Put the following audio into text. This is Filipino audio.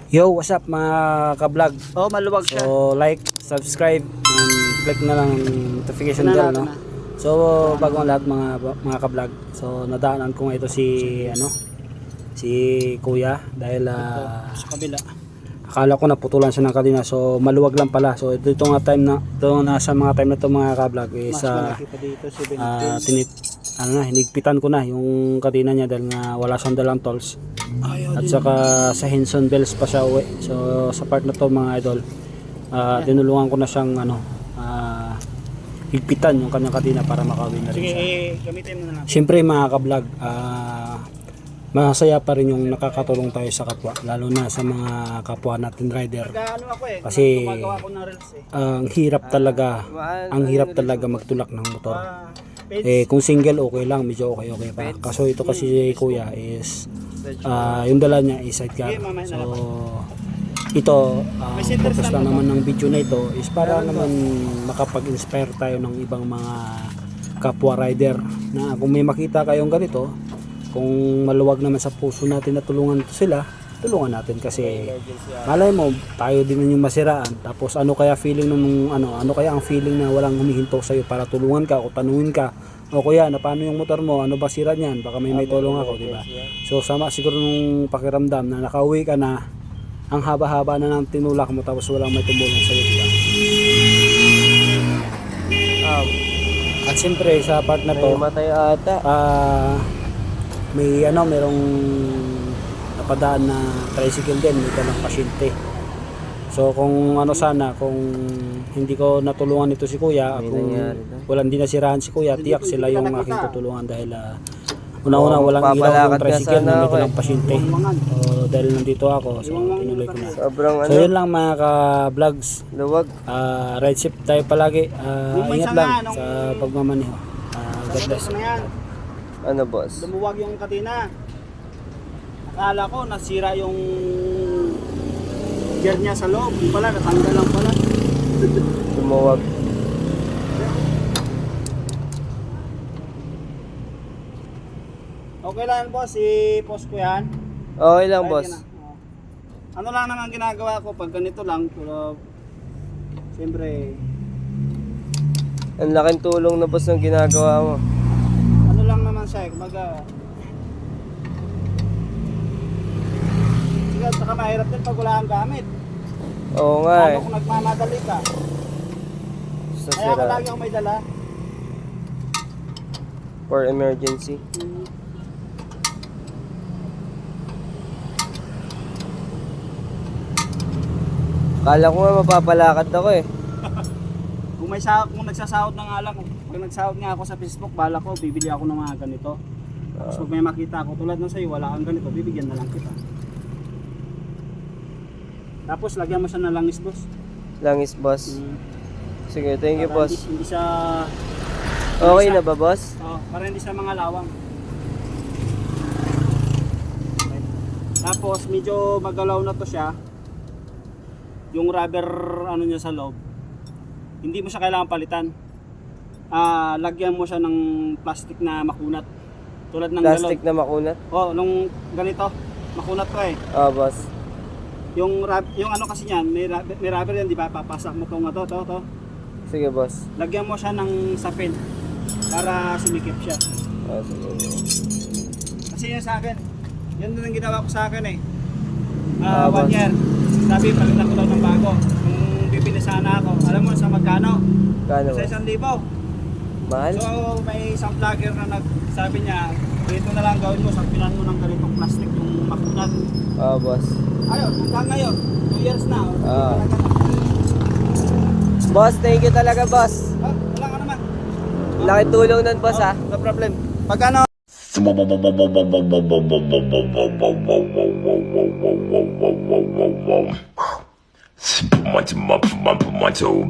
Yo, what's up mga ka-vlog? Oh, maluwag siya. So, like, subscribe, and click na lang ang notification bell, no? So, bago ang lahat mga ka-vlog. So, nadaanan ko nga ito si Kuya dahil Sa kabila. akala ko naputulan siya ng kanina. So, maluwag lang pala. So, ito nga time na nasa mga time na to mga ka-vlog is Mas malaki pa dito, 17 hinigpitan ko na yung kadina niya dahil nga wala siyang dalang tolls. At saka sa Henson Bells pa siya uwi. So sa part na to mga idol, tinulungan ko na siyang higpitan yung kanyang kadina para makawin na rin Sige, siya. gamitin mo na lang. Siyempre mga ka-vlog, masaya pa rin yung nakakatulong tayo sa kapwa, lalo na sa mga kapwa natin rider. Ano ako Kasi gumagawa ko ng reels ang hirap talaga magtulak ng motor. Kung single okay lang, medyo okay pa. Kaso ito kasi si Kuya is yung dala niya is sidecar. So ito purpose lang naman ng video na ito is para naman makapag-inspire tayo ng ibang mga kapwa rider na kung may makita kayong ganito, kung maluwag naman sa puso natin na tulungan sila, tulungan natin kasi malay mo tayo din yung masiraan, tapos ano kaya ang feeling na walang humihinto sa iyo para tulungan ka o tanungin ka, o kuya na paano yung motor mo, ano ba sira niyan, baka may tulong ako, di ba? So sama siguro nung pakiramdam na nakauwi ka na, ang haba-haba na ng tinulak mo tapos walang may tumulong sa iyo, di ba? At siyempre sa part na to matay ata. merong napadaan na tricycle din, may dalang pasyente. So kung kung hindi ko natulungan ito si Kuya, kung walang dinasirahan si Kuya, tiyak sila yung aking tutulungan dahil una-una walang ilaw yung tricycle na may dalang pasyente. Dahil nandito ako, so tinuloy ko na. So yun lang mga ka-vlogs. Luwag. Ride safe tayo palagi. Ingat lang sa pagmamaneho. God bless. Ano boss? Lumuwag yung kadena. Akala ko nasira yung gear niya sa loob. Yung pala, natanggal lang pala. Lumuwag. Okay lang boss, i-post ko yan. Okay lang Kahit boss. yan, ano lang naman ginagawa ko pag ganito lang, pero siyempre Ang laking tulong na boss ng ginagawa mo. ano lang naman siya, kumbaga sige, saka mahirap din pag wala kang gamit. Oo nga Lalo kung nagmamadali ka. Sa Kaya ako sira. lagi ako may dala. For emergency. Kala ko nga mapapalakad ako eh. Kung nagsasahod na nga lang, pag nagsahod nga ako sa Facebook, bala ko, bibili ako ng mga ganito. Tapos pag may makita ako, tulad ng sa'yo, wala kang ganito, bibigyan na lang kita. Tapos lagyan mo siya ng langis, boss. Langis boss. Sige, thank you Para boss. Hindi siya... Okay na ba boss? Para hindi siya mga lawang. Okay. Tapos medyo magalaw na to siya. Yung rubber niya sa loob. Hindi mo siya kailangan palitan. Lagyan mo siya ng plastic na makunat. Tulad ng Plastic galon. na makunat? Nung ganito, makunat to eh. Boss. Yung kasi niyan, may rubber yan, di ba? Papasak mo to. Sige boss. Lagyan mo siya ng sapin para sumikip siya. Sige. Kasi yun sa akin, yan din ang ginawa ko sa akin eh. boss. 1 year. Sabi, palitan ko daw ng bago. Kung bibili sana ako, alam mo sa magkano? Kano Sa boss? 1,000. Mahal? So may isang vlogger na nagsabi niya, dito na lang gawin mo, sapinan mo ng ganitong plastic yung makunat. Boss. Ayun, hanggang ngayon, 2 years na. Boss, thank you talaga boss. Wala ka naman. Laki tulong nun boss ha. No problem. Pag ano, Put my toe,